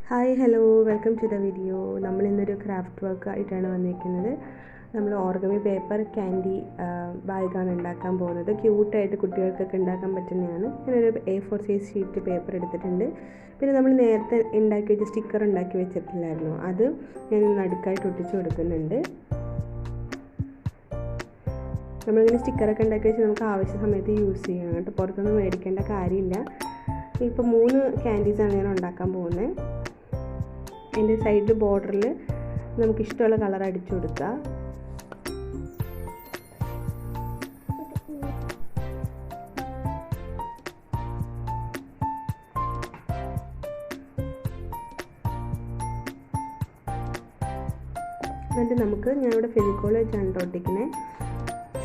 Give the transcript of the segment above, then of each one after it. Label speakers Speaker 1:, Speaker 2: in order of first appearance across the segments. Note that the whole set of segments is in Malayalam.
Speaker 1: Hi hello welcome to the video. നമ്മൾ ഇന്നൊരു ക്രാഫ്റ്റ് വർക്ക് ആയിട്ടാണ് വന്നിരിക്കുന്നത്. നമ്മൾ ഓർഗമി പേപ്പർ ക്യാൻഡി ബാഗാണ് ഉണ്ടാക്കാൻ പോകുന്നത്. ക്യൂട്ടായിട്ട് കുട്ടികൾക്കൊക്കെ ഉണ്ടാക്കാൻ പറ്റുന്നതാണ്. ഞാനൊരു A4 സൈസ് ഷീറ്റ് പേപ്പർ എടുത്തിട്ടുണ്ട്. പിന്നെ നമ്മൾ നേരത്തെ ഉണ്ടാക്കി വെച്ച സ്റ്റിക്കർ ഉണ്ടാക്കി വെച്ചിട്ടില്ലായിരുന്നു, അത് ഞാൻ നടുക്കായിട്ട് ഒട്ടിച്ചു കൊടുക്കുന്നുണ്ട്. നമ്മളിങ്ങനെ സ്റ്റിക്കറൊക്കെ ഉണ്ടാക്കി വെച്ച് നമുക്ക് ആവശ്യ സമയത്ത് യൂസ് ചെയ്യണം കേട്ടോ, പുറത്തൊന്നും മേടിക്കേണ്ട കാര്യമില്ല. ഇപ്പോൾ 3 ക്യാൻഡീസാണ് ഞാൻ ഉണ്ടാക്കാൻ പോകുന്നത്. അതിൻ്റെ സൈഡ് ബോർഡറിൽ നമുക്കിഷ്ടമുള്ള കളർ അടിച്ചു കൊടുക്കുക. എന്നിട്ട് നമുക്ക് ഞാനിവിടെ ഫെവിക്കോൾ വെച്ചാണ് ഒട്ടിക്കുന്നത്.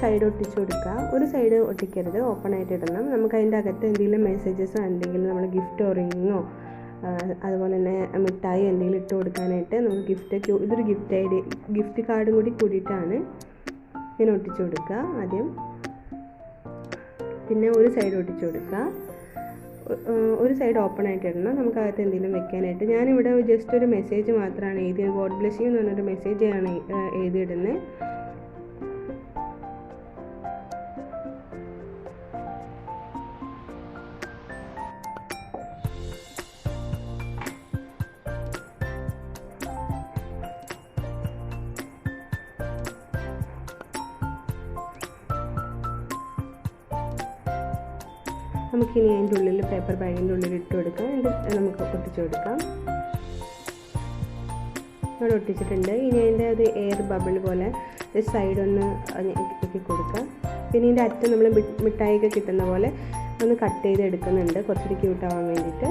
Speaker 1: സൈഡ് ഒട്ടിച്ചു കൊടുക്കുക. ഒരു സൈഡ് ഒട്ടിക്കരുത്, ഓപ്പൺ ആയിട്ട് ഇടണം. നമുക്ക് അതിൻ്റെ അകത്ത് എന്തെങ്കിലും മെസ്സേജസോ എന്തെങ്കിലും നമ്മൾ ഗിഫ്റ്റോ റിങ്ങോ അതുപോലെ തന്നെ മിഠായി എന്തെങ്കിലും ഇട്ട് കൊടുക്കാനായിട്ട് നമുക്ക് ഇതൊരു ഗിഫ്റ്റ് കാർഡും കൂടി കൂടിയിട്ടാണ് ഞാൻ ഒട്ടിച്ചു കൊടുക്കുക ആദ്യം. പിന്നെ ഒരു സൈഡ് ഒട്ടിച്ചു കൊടുക്കുക, ഒരു സൈഡ് ഓപ്പൺ ആയിട്ട് ഇടണം. നമുക്ക് അകത്ത് എന്തെങ്കിലും വെക്കാനായിട്ട്. ഞാനിവിടെ ജസ്റ്റ് ഒരു മെസ്സേജ് മാത്രമാണ് എഴുതിയത്. ഗോഡ് ബ്ലെസ് യു എന്ന് പറഞ്ഞൊരു മെസ്സേജാണ് എഴുതിയിടുന്നത്. നമുക്കിനി അതിൻ്റെ ഉള്ളിൽ പേപ്പർ ബാഗിൻ്റെ ഉള്ളിൽ ഇട്ട് കൊടുക്കാം. എന്നിട്ട് നമുക്ക് ഒട്ടിച്ചു കൊടുക്കാം. അവിടെ ഒട്ടിച്ചിട്ടുണ്ട്. ഇനി അതിൻ്റെ അത് എയർ ബബിൾ പോലെ സൈഡ് ഒന്ന് ആക്കി കൊടുക്കാം. പിന്നെ ഇതിൻ്റെ അറ്റം നമ്മൾ മിഠായിയൊക്കെ കിട്ടുന്ന പോലെ ഒന്ന് കട്ട് ചെയ്ത് എടുക്കുന്നുണ്ട്, കുറച്ചുകൂടി ക്യൂട്ടാവാൻ വേണ്ടിയിട്ട്.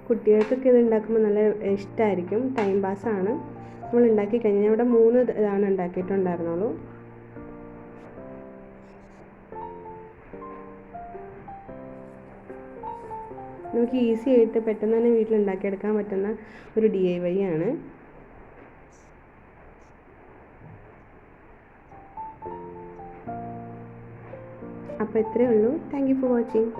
Speaker 1: കുട്ടികൾക്കൊക്കെ ഇത് ഉണ്ടാക്കുമ്പോൾ നല്ല ഇഷ്ടമായിരിക്കും, ടൈം പാസ്സാണ്. നമ്മൾ ഉണ്ടാക്കി കഴിഞ്ഞാൽ ഇവിടെ 3 ഇതാണ് ഉണ്ടാക്കിയിട്ടുണ്ടായിരുന്നുള്ളൂ. നമുക്ക് ഈസി ആയിട്ട് പെട്ടെന്ന് തന്നെ വീട്ടിൽ ഉണ്ടാക്കിയെടുക്കാൻ പറ്റുന്ന ഒരു DIY ആണ്. അപ്പോൾ ഇത്രയേ ഉള്ളൂ. Thank you for watching.